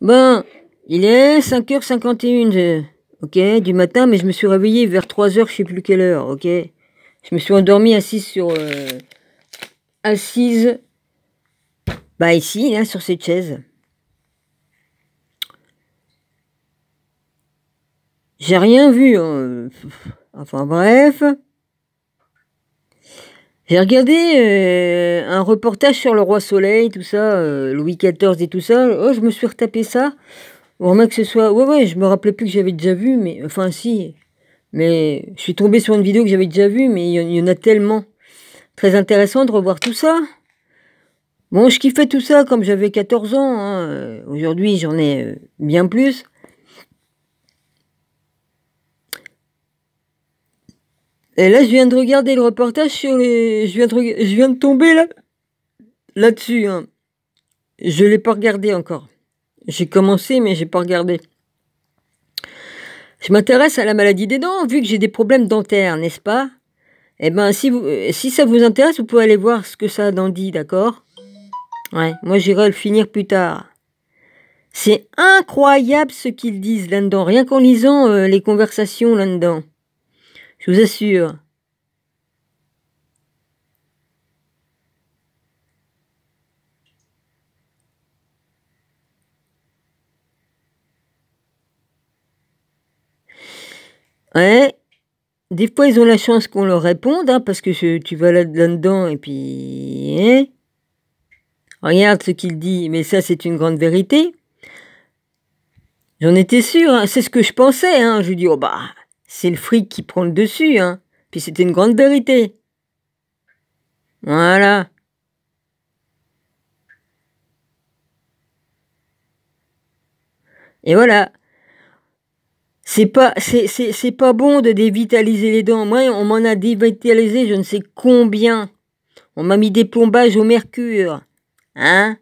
Ben, il est 5h51 ok, du matin, mais je me suis réveillé vers 3h, je sais plus quelle heure, ok. Je me suis endormi assise, bah ici, là, sur cette chaise. J'ai rien vu, hein. Enfin bref. J'ai regardé un reportage sur le roi Soleil, tout ça, Louis XIV et tout ça. Oh, je me suis retapé ça. Vraiment que ce soit... Ouais, je me rappelais plus que j'avais déjà vu, mais... Enfin, si. Mais je suis tombé sur une vidéo que j'avais déjà vue, mais il y en a tellement. Très intéressant de revoir tout ça. Bon, je kiffais tout ça comme j'avais 14 ans. Hein. Aujourd'hui, j'en ai bien plus. Et là, je viens de regarder le reportage sur les... Je viens de tomber là-dessus. Hein. Je l'ai pas regardé encore. J'ai commencé, mais j'ai pas regardé. Je m'intéresse à la maladie des dents, vu que j'ai des problèmes dentaires, n'est-ce pas? Eh ben, si ça vous intéresse, vous pouvez aller voir ce que ça en dit, d'accord? Ouais, moi j'irai le finir plus tard. C'est incroyable ce qu'ils disent là-dedans, rien qu'en lisant les conversations là-dedans. Je vous assure. Ouais, des fois ils ont la chance qu'on leur réponde, hein, parce que tu vas là-dedans et puis... Hein, regarde ce qu'il dit, mais ça c'est une grande vérité. J'en étais sûr, hein, c'est ce que je pensais. Hein. Je lui dis, oh bah, c'est le fric qui prend le dessus. Hein. Puis c'était une grande vérité. Voilà. Et voilà. C'est pas bon de dévitaliser les dents. Moi, on m'en a dévitalisé je ne sais combien. On m'a mis des plombages au mercure. Hein?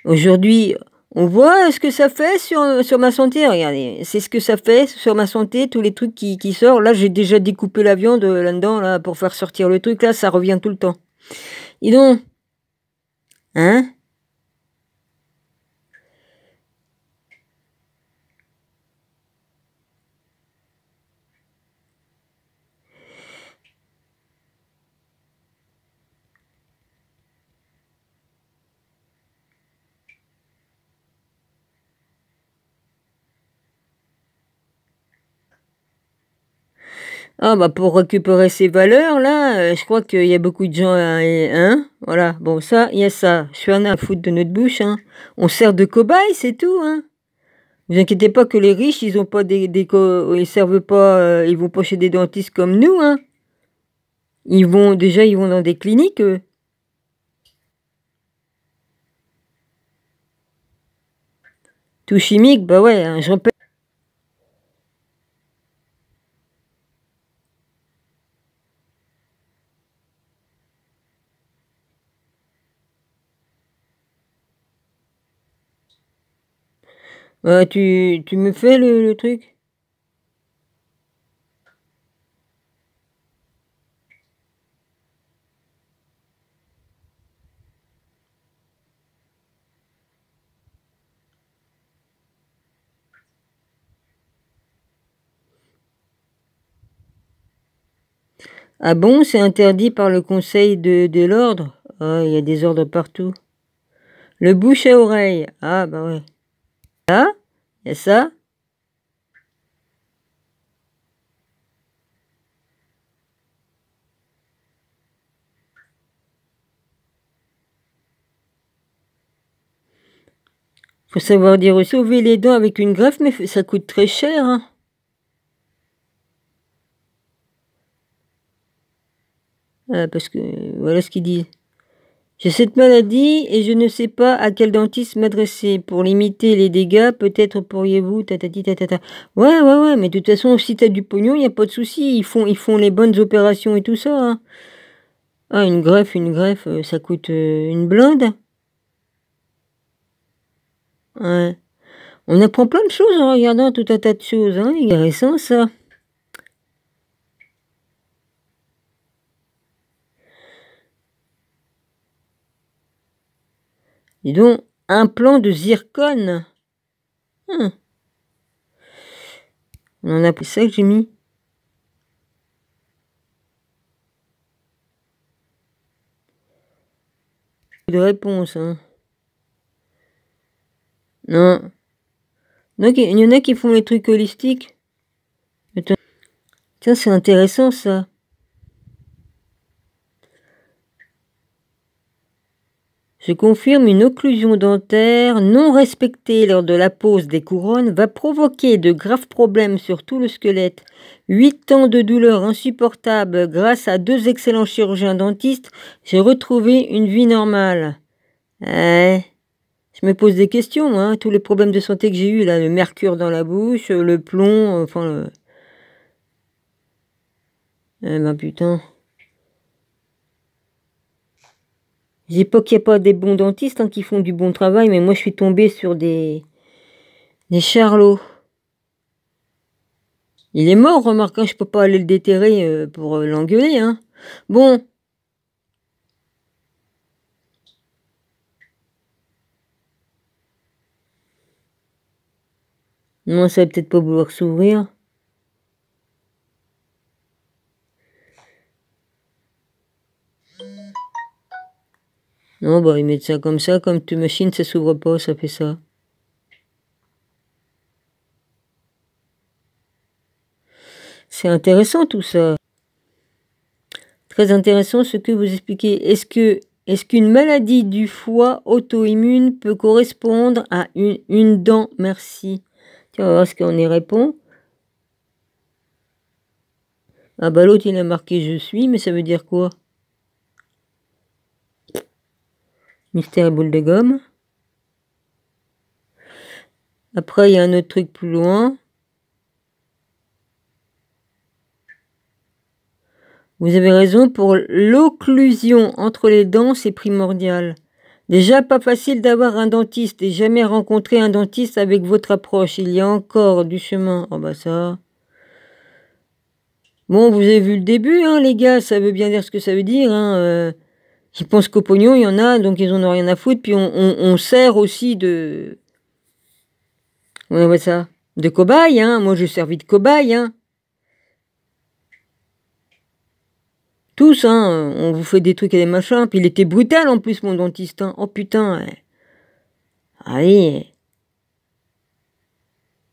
Aujourd'hui, on voit ce que ça fait sur ma santé. Regardez, c'est ce que ça fait sur ma santé, tous les trucs qui sortent. Là, j'ai déjà découpé la viande là-dedans, là, pour faire sortir le truc. Là, ça revient tout le temps. Et donc, hein? Ah bah pour récupérer ces valeurs là, je crois qu'il y a beaucoup de gens, hein, voilà. Bon ça, il y a ça. Je suis rien à foutre de notre bouche, hein. On sert de cobaye, c'est tout, hein. Vous inquiétez pas que les riches, ils ont pas ils servent pas, ils vont pas chez des dentistes comme nous, hein. Ils vont dans des cliniques. Tout chimique, bah ouais, hein, je rappelle. Tu me fais le truc? Ah bon, c'est interdit par le conseil de l'ordre? Ah, il y a des ordres partout. Le bouche à oreille. Ah bah ouais. Ah, il y a ça. Faut savoir dire sauver les dents avec une greffe, mais ça coûte très cher, hein. Parce que voilà ce qu'ils disent. J'ai cette maladie et je ne sais pas à quel dentiste m'adresser. Pour limiter les dégâts, peut-être pourriez-vous, tatati tatata. Ouais, mais de toute façon, si t'as du pognon, il n'y a pas de souci. Ils font les bonnes opérations et tout ça. Hein. Ah, une greffe, ça coûte une blinde. Ouais. On apprend plein de choses en regardant tout un tas de choses. Hein. Il est récent, ça. Dis donc, implant de zircone. On en a pris ça que j'ai mis. De réponse, hein. Non. Donc, il y en a qui font les trucs holistiques. Tiens, c'est intéressant ça. Je confirme, une occlusion dentaire non respectée lors de la pose des couronnes va provoquer de graves problèmes sur tout le squelette. 8 ans de douleur insupportable. Grâce à 2 excellents chirurgiens dentistes, j'ai retrouvé une vie normale. Je me pose des questions, moi, hein, tous les problèmes de santé que j'ai eu là, le mercure dans la bouche, le plomb, enfin... ben putain... Je dis pas qu'il n'y a pas des bons dentistes, hein, qui font du bon travail, mais moi je suis tombée sur des charlots. Il est mort, remarque, hein, je peux pas aller le déterrer pour l'engueuler, hein. Bon. Non, ça va peut-être pas vouloir s'ouvrir. Non, bah ils mettent ça, comme toute machine, ça s'ouvre pas, ça fait ça. C'est intéressant tout ça. Très intéressant ce que vous expliquez. Est-ce qu'une maladie du foie auto-immune peut correspondre à une dent? Merci. Tiens, on va voir ce qu'on y répond. Ah bah l'autre il a marqué je suis, mais ça veut dire quoi? Mystère et boule de gomme. Après il y a un autre truc plus loin. Vous avez raison, pour l'occlusion entre les dents, c'est primordial. Déjà pas facile d'avoir un dentiste et jamais rencontré un dentiste avec votre approche. Il y a encore du chemin. Oh bah ça... Bon, vous avez vu le début, hein, les gars, ça veut bien dire ce que ça veut dire, hein. Ils pensent qu'au pognon, il y en a, donc ils en ont rien à foutre. Puis on sert aussi de... On voit ça. De cobaye, hein. Moi, j'ai servi de cobaye, hein. Tous, hein. On vous fait des trucs et des machins. Puis il était brutal, en plus, mon dentiste, hein. Oh, putain. Allez.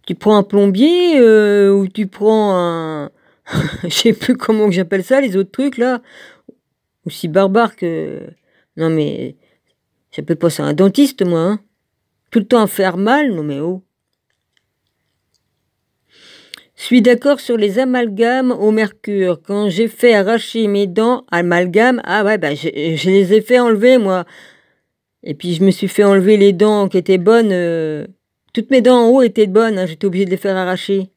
Tu prends un plombier, ou tu prends un... Je sais plus comment j'appelle ça, les autres trucs, là. Aussi barbare que... Non, mais... J'appelle pas ça un dentiste, moi, hein. Tout le temps à faire mal, non mais oh. Suis d'accord sur les amalgames au mercure. Quand j'ai fait arracher mes dents, amalgames, ah ouais, bah je les ai fait enlever, moi. Et puis je me suis fait enlever les dents qui étaient bonnes. Toutes mes dents en haut étaient bonnes, hein, j'étais obligée de les faire arracher.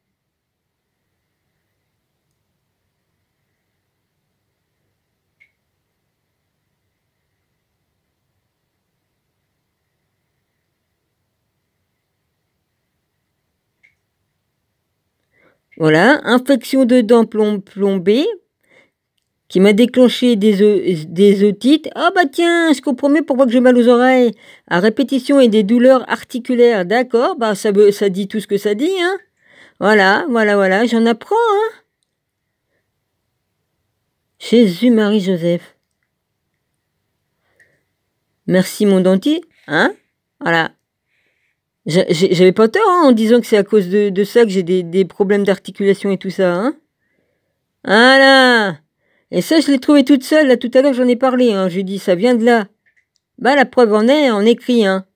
Voilà, infection de dents plombée, qui m'a déclenché des otites. Ah bah tiens, je comprends mieux pourquoi que j'ai mal aux oreilles. À répétition et des douleurs articulaires. D'accord, bah ça dit tout ce que ça dit, hein. Voilà, j'en apprends, hein. Jésus-Marie-Joseph. Merci mon dentier, hein. Voilà. J'avais pas tort, hein, en disant que c'est à cause de ça que j'ai des problèmes d'articulation et tout ça, hein. Voilà. Et ça, je l'ai trouvé toute seule, là, tout à l'heure, j'en ai parlé, hein. J'ai dit, ça vient de là. Bah, la preuve en est, en écrit, hein.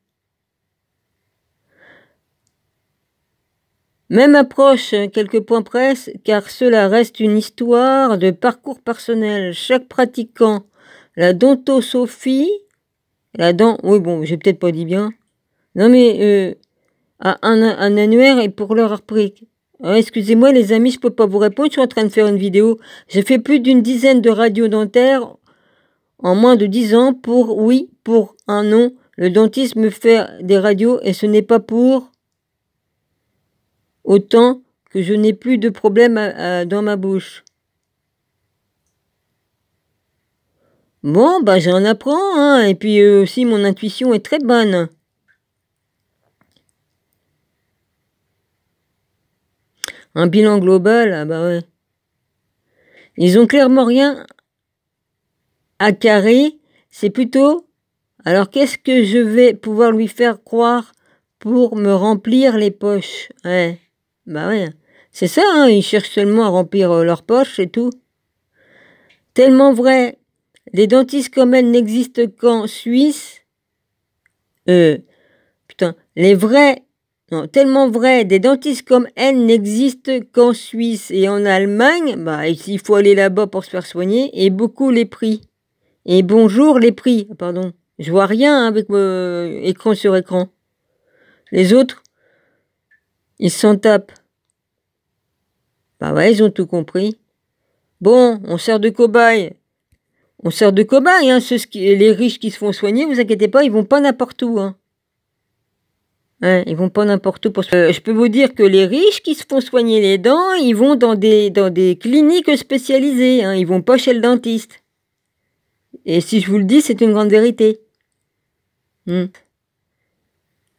Même approche, quelques points presse, car cela reste une histoire de parcours personnel. Chaque pratiquant, la dentosophie, oui, bon, j'ai peut-être pas dit bien. Non, mais, a un annuaire et pour leur repris. Excusez-moi les amis, je peux pas vous répondre, je suis en train de faire une vidéo. J'ai fait plus d'une dizaine de radios dentaires en moins de 10 ans pour oui, pour un non. Le dentiste me fait des radios et ce n'est pas pour autant que je n'ai plus de problème dans ma bouche. Bon, bah j'en apprends, hein, et puis aussi mon intuition est très bonne. Un bilan global, ah bah ouais. Ils ont clairement rien à carrer, c'est plutôt... Alors qu'est-ce que je vais pouvoir lui faire croire pour me remplir les poches? Ouais, bah ouais. C'est ça, hein, ils cherchent seulement à remplir leurs poches, c'est tout. Tellement vrai, les dentistes comme elle n'existent qu'en Suisse. Putain, les vrais... Non, tellement vrai, des dentistes comme elle n'existent qu'en Suisse et en Allemagne. Bah, il faut aller là-bas pour se faire soigner. Et beaucoup les prix. Et bonjour les prix, pardon. Je vois rien hein, avec écran sur écran. Les autres, ils s'en tapent. Bah ouais, ils ont tout compris. Bon, on sert de cobaye. On sert de cobaye, hein. Les riches qui se font soigner, vous inquiétez pas, ils vont pas n'importe où. Hein. Ouais, ils vont pas n'importe où pour je peux vous dire que les riches qui se font soigner les dents, ils vont dans des cliniques spécialisées. Hein. Ils vont pas chez le dentiste. Et si je vous le dis, c'est une grande vérité.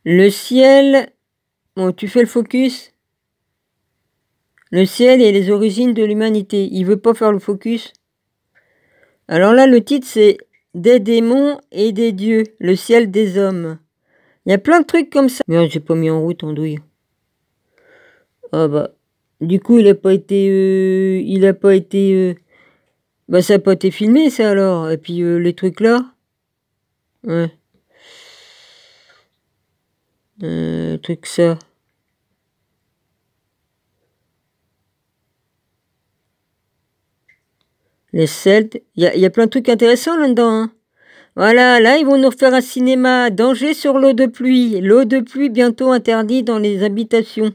Le ciel... Bon, tu fais le focus. Le ciel et les origines de l'humanité. Il veut pas faire le focus. Alors là, le titre, c'est Des démons et des dieux. Le ciel des hommes. Il y a plein de trucs comme ça. Merde, j'ai pas mis en route, andouille. Ah bah... Du coup, il a pas été... Bah, ça a pas été filmé, ça, alors. Et puis, les trucs là. Ouais. Truc ça. Les Celtes. Il y a plein de trucs intéressants là-dedans. Hein. Voilà, là, ils vont nous refaire un cinéma. Danger sur l'eau de pluie. L'eau de pluie bientôt interdite dans les habitations.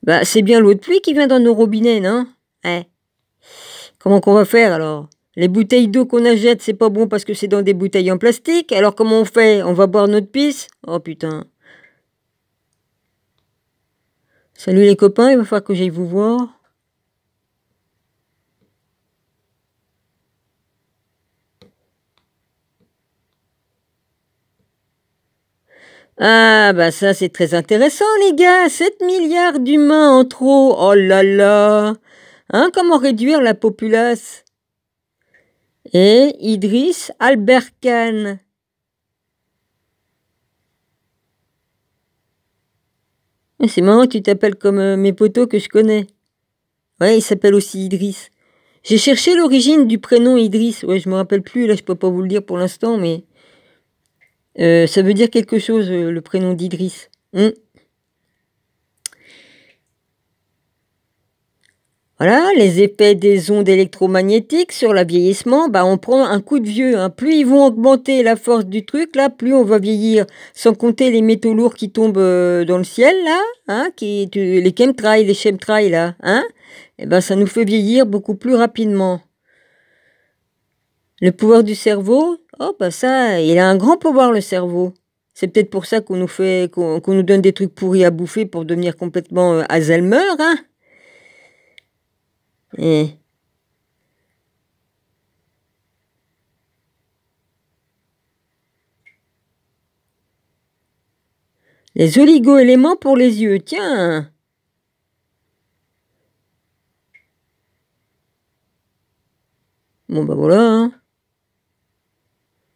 Bah, c'est bien l'eau de pluie qui vient dans nos robinets, non? Ouais. Comment qu'on va faire, alors? Les bouteilles d'eau qu'on achète, c'est pas bon parce que c'est dans des bouteilles en plastique. Alors, comment on fait? On va boire notre pisse? Oh, putain. Salut les copains, il va falloir que j'aille vous voir. Ah, bah ça, c'est très intéressant, les gars. 7 milliards d'humains en trop. Oh là là. Hein, comment réduire la populace? Et Idriss Albert Khan. C'est marrant, tu t'appelles comme mes potos que je connais. Ouais, il s'appelle aussi Idriss. J'ai cherché l'origine du prénom Idriss. Ouais, je me rappelle plus, là, je peux pas vous le dire pour l'instant, mais... ça veut dire quelque chose, le prénom d'Idriss. Voilà, les effets des ondes électromagnétiques sur le vieillissement, bah on prend un coup de vieux. Hein. Plus ils vont augmenter la force du truc, là, plus on va vieillir. Sans compter les métaux lourds qui tombent dans le ciel, là, hein, les chemtrails, les chemtrails, là, hein, et ben ça nous fait vieillir beaucoup plus rapidement. Le pouvoir du cerveau, oh bah ça, il a un grand pouvoir le cerveau. C'est peut-être pour ça qu'on nous donne des trucs pourris à bouffer pour devenir complètement Alzheimer, hein. Et... Les oligo-éléments pour les yeux, tiens. Bon bah voilà. Hein.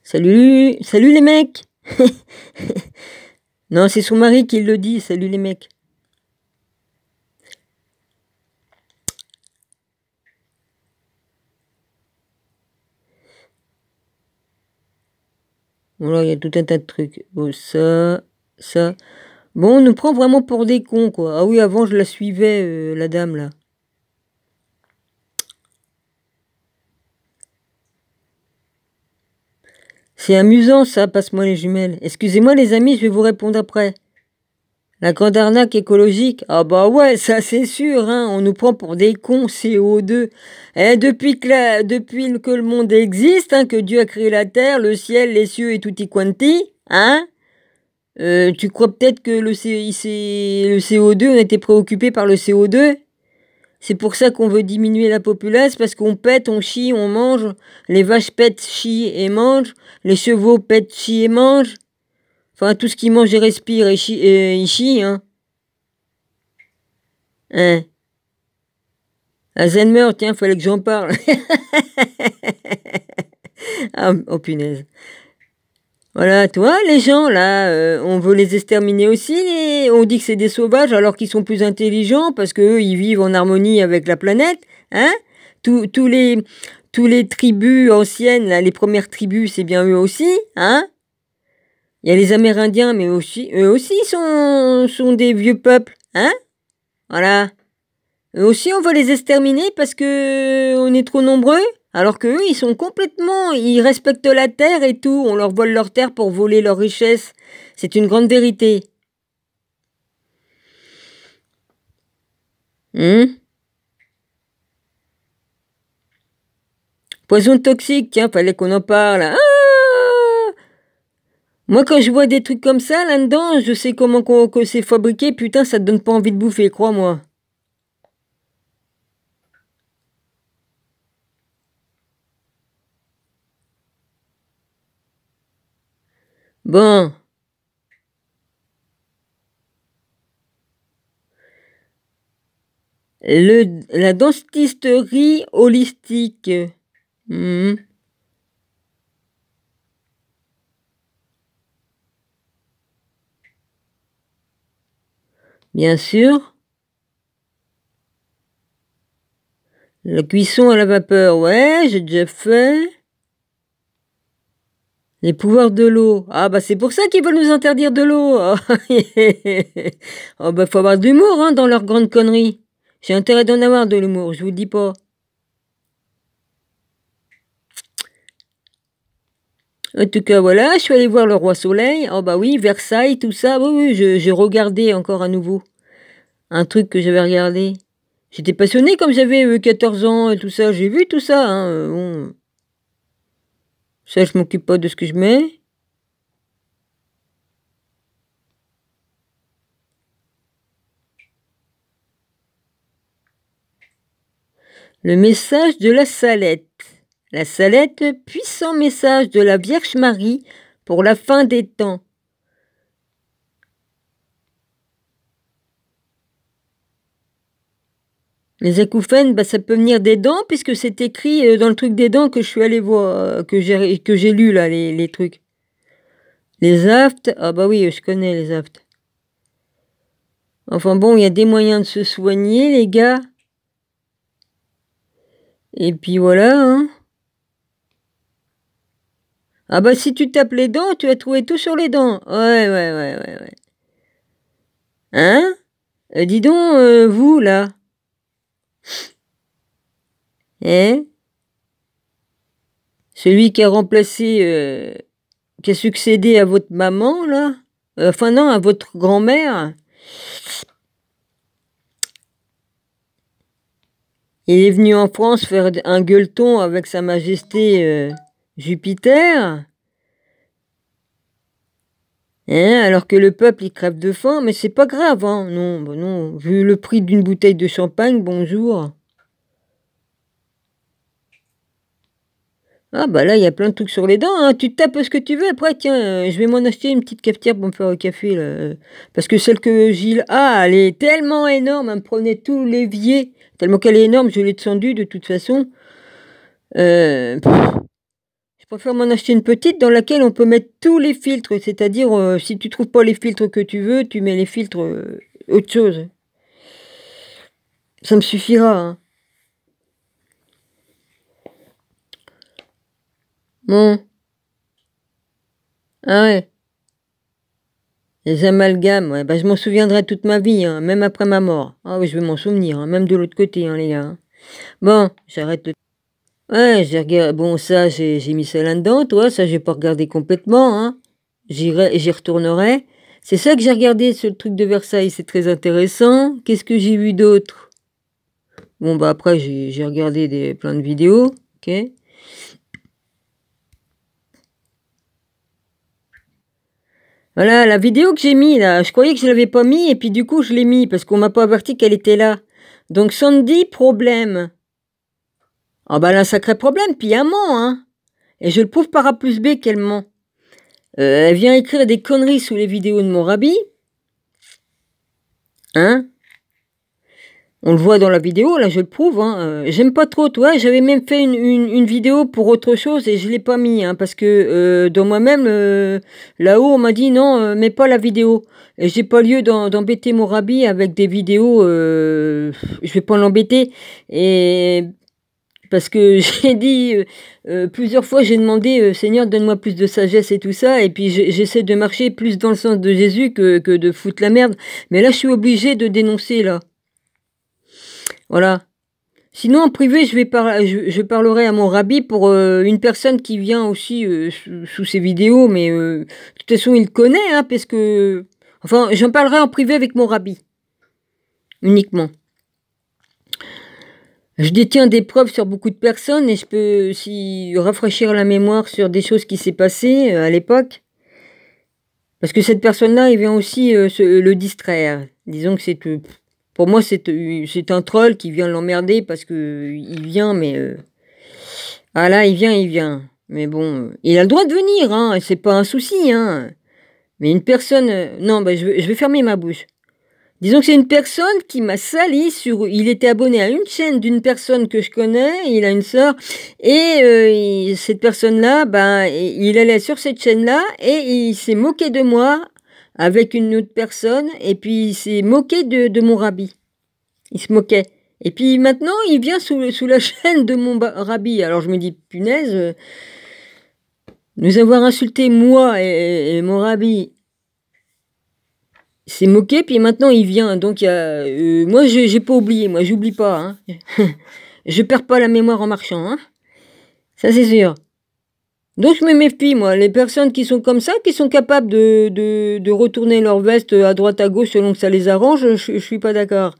Salut les mecs. Non, c'est son mari qui le dit, salut les mecs. Voilà, il y a tout un tas de trucs. Bon, ça. Bon, on nous prend vraiment pour des cons, quoi. Ah oui, avant, je la suivais, la dame, là. C'est amusant, ça, passe-moi les jumelles. Excusez-moi, les amis, je vais vous répondre après. La grande arnaque écologique? Ah bah ouais, ça c'est sûr, hein. On nous prend pour des cons, CO2. Depuis que le monde existe, hein, que Dieu a créé la terre, le ciel, les cieux et tutti quanti, hein, tu crois peut-être que le CO2, on était préoccupé par le CO2? C'est pour ça qu'on veut diminuer la populace, parce qu'on pète, on chie, on mange. Les vaches pètent, chient et mangent. Les chevaux pètent, chient et mangent. Enfin, tout ce qui mange et respire et chie, hein. Hein? Alzheimer, tiens, fallait que j'en parle. Ah, oh punaise. Voilà, toi, les gens, là, on veut les exterminer aussi. On dit que c'est des sauvages alors qu'ils sont plus intelligents parce qu'eux, ils vivent en harmonie avec la planète. Hein? Tous les tribus anciennes, là, les premières tribus, c'est bien eux aussi. Hein? Il y a les Amérindiens, mais aussi, eux aussi sont des vieux peuples. Hein? Voilà. Eux aussi, on veut les exterminer parce que on est trop nombreux. Alors que eux, ils respectent la terre et tout. On leur vole leur terre pour voler leurs richesses. C'est une grande vérité. Poison toxique, tiens, fallait qu'on en parle. Ah, moi, quand je vois des trucs comme ça là-dedans, je sais comment que c'est fabriqué. Putain, ça te donne pas envie de bouffer, crois-moi. Bon. La dentisterie holistique. Bien sûr. La cuisson à la vapeur, ouais, j'ai déjà fait. Les pouvoirs de l'eau. Ah bah c'est pour ça qu'ils veulent nous interdire de l'eau. Oh bah faut avoir de l'humour hein, dans leurs grandes conneries. J'ai intérêt d'en avoir de l'humour, je vous le dis pas. En tout cas voilà, je suis allée voir le Roi Soleil. Oh bah oui, Versailles, tout ça. Oui, j'ai regardé encore à nouveau. Un truc que j'avais regardé. J'étais passionnée comme j'avais 14 ans et tout ça. J'ai vu tout ça. Hein. Bon. Ça, je m'occupe pas de ce que je mets. Le message de la Salette. La Salette, puissant message de la Vierge Marie pour la fin des temps. Les acouphènes, bah, ça peut venir des dents, puisque c'est écrit dans le truc des dents que je suis allé voir, que j'ai lu là, les trucs. Les aftes, ah bah oui, je connais les aftes. Enfin bon, il y a des moyens de se soigner, les gars. Et puis voilà, hein. Ah bah si tu tapes les dents, tu vas trouver tout sur les dents. Ouais. Hein? Dis donc, vous, là. Hein? Celui qui a remplacé, qui a succédé à votre maman, là. Enfin non, à votre grand-mère. Il est venu en France faire un gueuleton avec sa majesté Jupiter. Hein, alors que le peuple, il crève de faim, mais c'est pas grave, hein. Non, bah non. Vu le prix d'une bouteille de champagne, bonjour. Ah bah là, il y a plein de trucs sur les dents, hein. Tu tapes ce que tu veux, après, tiens, je vais m'en acheter une petite cafetière pour me faire un café, là. Parce que celle que Gilles a, elle est tellement énorme, elle me prenait tout l'évier. Tellement qu'elle est énorme, je l'ai descendue de toute façon. Je préfère m'en acheter une petite dans laquelle on peut mettre tous les filtres. C'est-à-dire, si tu trouves pas les filtres que tu veux, tu mets les filtres autre chose. Ça me suffira, hein. Bon. Ah ouais. Les amalgames, ouais. Bah, je m'en souviendrai toute ma vie, hein, même après ma mort. Ah oui, je vais m'en souvenir, hein, même de l'autre côté, hein, les gars. Hein. Bon, j'arrête de... Ouais, j'ai regardé... Bon, ça, j'ai mis ça là-dedans, toi. Ça, j'ai pas regardé complètement, hein. J'y retournerai. C'est ça que j'ai regardé sur le truc de Versailles. C'est très intéressant. Qu'est-ce que j'ai vu d'autre? Bon, bah après, j'ai regardé plein de vidéos. Ok. Voilà, la vidéo que j'ai mis là, je croyais que je l'avais pas mis et puis du coup je l'ai mis parce qu'on m'a pas averti qu'elle était là. Donc Sandy, problème. Ah bah elle a un sacré problème, puis elle ment, hein. Et je le prouve par A plus B qu'elle ment. Elle vient écrire des conneries sous les vidéos de mon rabbi. Hein? On le voit dans la vidéo, là je le prouve. Hein. J'aime pas trop, toi. J'avais même fait une vidéo pour autre chose et je l'ai pas mis. Hein, parce que dans moi-même, là-haut, on m'a dit non, mets pas la vidéo. Et j'ai pas lieu d'embêter mon rabbi avec des vidéos. Je vais pas l'embêter. Et parce que j'ai dit plusieurs fois, j'ai demandé Seigneur, donne-moi plus de sagesse et tout ça. Et puis j'essaie de marcher plus dans le sens de Jésus que de foutre la merde. Mais là, je suis obligée de dénoncer là. Voilà. Sinon, en privé, je parlerai à mon rabbi pour une personne qui vient aussi sous ses vidéos, mais de toute façon, il connaît, hein, parce que... Enfin, j'en parlerai en privé avec mon rabbi. Uniquement. Je détiens des preuves sur beaucoup de personnes et je peux aussi rafraîchir la mémoire sur des choses qui s'est passées à l'époque. Parce que cette personne-là, il vient aussi le distraire. Disons que c'est... Pour moi, c'est un troll qui vient l'emmerder parce que il vient, mais... Ah là, il vient. Mais bon, il a le droit de venir, hein, c'est pas un souci, hein. Mais une personne... non, bah, je vais fermer ma bouche. Disons que c'est une personne qui m'a sali sur... Il était abonné à une chaîne d'une personne que je connais, il a une sœur, et cette personne-là, bah, il allait sur cette chaîne-là, et il s'est moqué de moi avec une autre personne, et puis il s'est moqué de mon rabbi. Il se moquait. Et puis maintenant, il vient sous la chaîne de mon rabbi. Alors je me dis, punaise, nous avoir insulté moi et mon rabbi, s'est moqué, puis maintenant il vient. Donc moi, j'ai pas oublié, moi, j'oublie pas. Hein. Je perds pas la mémoire en marchant, hein. Ça c'est sûr. Donc je me méfie, moi, les personnes qui sont comme ça, qui sont capables de retourner leur veste à droite à gauche selon que ça les arrange, je suis pas d'accord.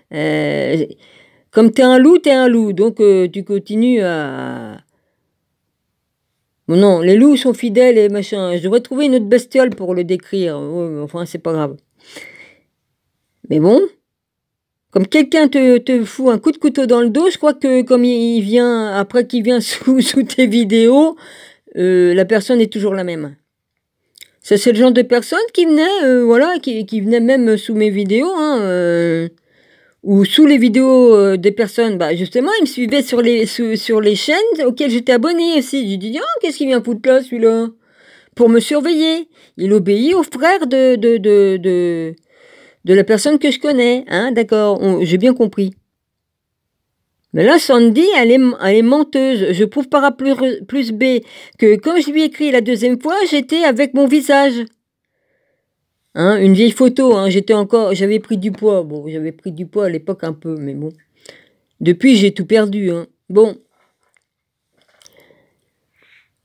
Comme t'es un loup, donc tu continues à... Bon, non, les loups sont fidèles et machin, je devrais trouver une autre bestiole pour le décrire, enfin c'est pas grave. Mais bon, comme quelqu'un te fout un coup de couteau dans le dos, je crois que comme il vient, après qu'il vient sous tes vidéos, la personne est toujours la même. Ça, c'est le genre de personne qui venait, voilà, qui venait même sous mes vidéos, hein, ou sous les vidéos des personnes. Bah, justement, il me suivait sur les chaînes auxquelles j'étais abonné aussi. J'ai dit, oh, qu'est-ce qu'il vient foutre là, celui-là? Pour me surveiller. Il obéit au frère de la personne que je connais, hein, d'accord, j'ai bien compris. Mais là, Sandy, elle est menteuse. Je prouve par A plus B que quand je lui ai écrit la deuxième fois, j'étais avec mon visage. Hein, une vieille photo, hein, j'avais pris du poids. Bon, j'avais pris du poids à l'époque un peu, mais bon. Depuis, j'ai tout perdu, hein. Bon.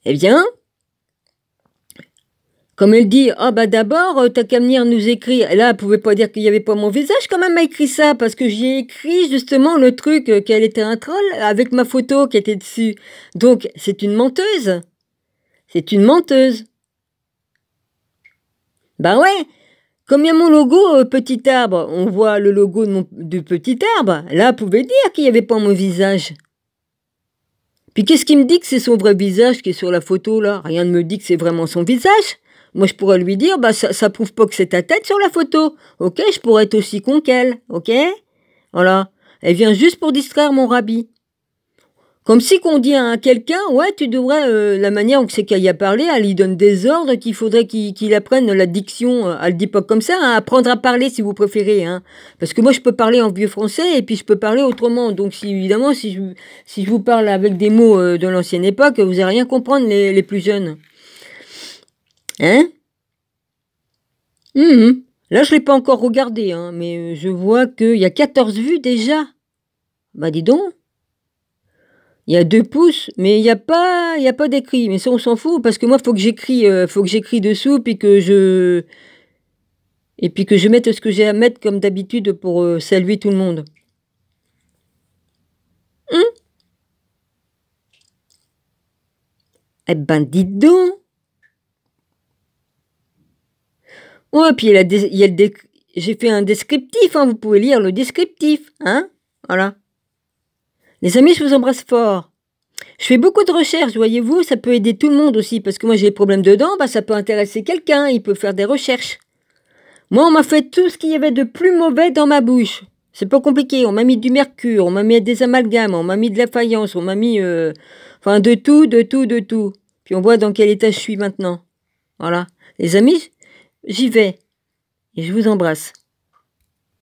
Eh bien, comme elle dit, ah bah d'abord, t'as qu'à venir nous écrire. Et là, elle pouvait pas dire qu'il n'y avait pas mon visage, quand même, m'a écrit ça, parce que j'y ai écrit justement le truc qu'elle était un troll avec ma photo qui était dessus. Donc, c'est une menteuse. C'est une menteuse. Bah ouais, comme il y a mon logo Petit Arbre, on voit le logo du Petit Arbre. Là, elle pouvait dire qu'il n'y avait pas mon visage. Puis qu'est-ce qui me dit que c'est son vrai visage qui est sur la photo, là? Rien ne me dit que c'est vraiment son visage. Moi, je pourrais lui dire, bah, ça prouve pas que c'est ta tête sur la photo. Ok, je pourrais être aussi con qu'elle. Ok? Voilà. Elle vient juste pour distraire mon rabbi. Comme si qu'on dit à quelqu'un, ouais, tu devrais, la manière où c'est qu'elle y a parlé, elle lui donne des ordres qu'il faudrait qu'il apprenne la diction, elle dit pas comme ça, hein, apprendre à parler si vous préférez, hein. Parce que moi, je peux parler en vieux français et puis je peux parler autrement. Donc, évidemment, si je vous parle avec des mots de l'ancienne époque, vous n'allez rien comprendre, les plus jeunes. Hein? Là, je l'ai pas encore regardé, hein, mais je vois qu'il y a 14 vues déjà. Bah, dis donc. Il y a 2 pouces, mais il y a pas d'écrit. Mais ça, on s'en fout, parce que moi, faut que j'écris dessous, puis que je mette ce que j'ai à mettre, comme d'habitude, pour saluer tout le monde. Eh ben, dites donc. Ouais, puis j'ai fait un descriptif, hein, vous pouvez lire le descriptif, hein, voilà. Les amis, je vous embrasse fort. Je fais beaucoup de recherches, voyez-vous, ça peut aider tout le monde aussi, parce que moi j'ai des problèmes de dents, bah ça peut intéresser quelqu'un, il peut faire des recherches. Moi, on m'a fait tout ce qu'il y avait de plus mauvais dans ma bouche. C'est pas compliqué, on m'a mis du mercure, on m'a mis des amalgames, on m'a mis de la faïence, on m'a mis... enfin, de tout, de tout, de tout. Puis on voit dans quel état je suis maintenant. Voilà. Les amis, j'y vais. Et je vous embrasse.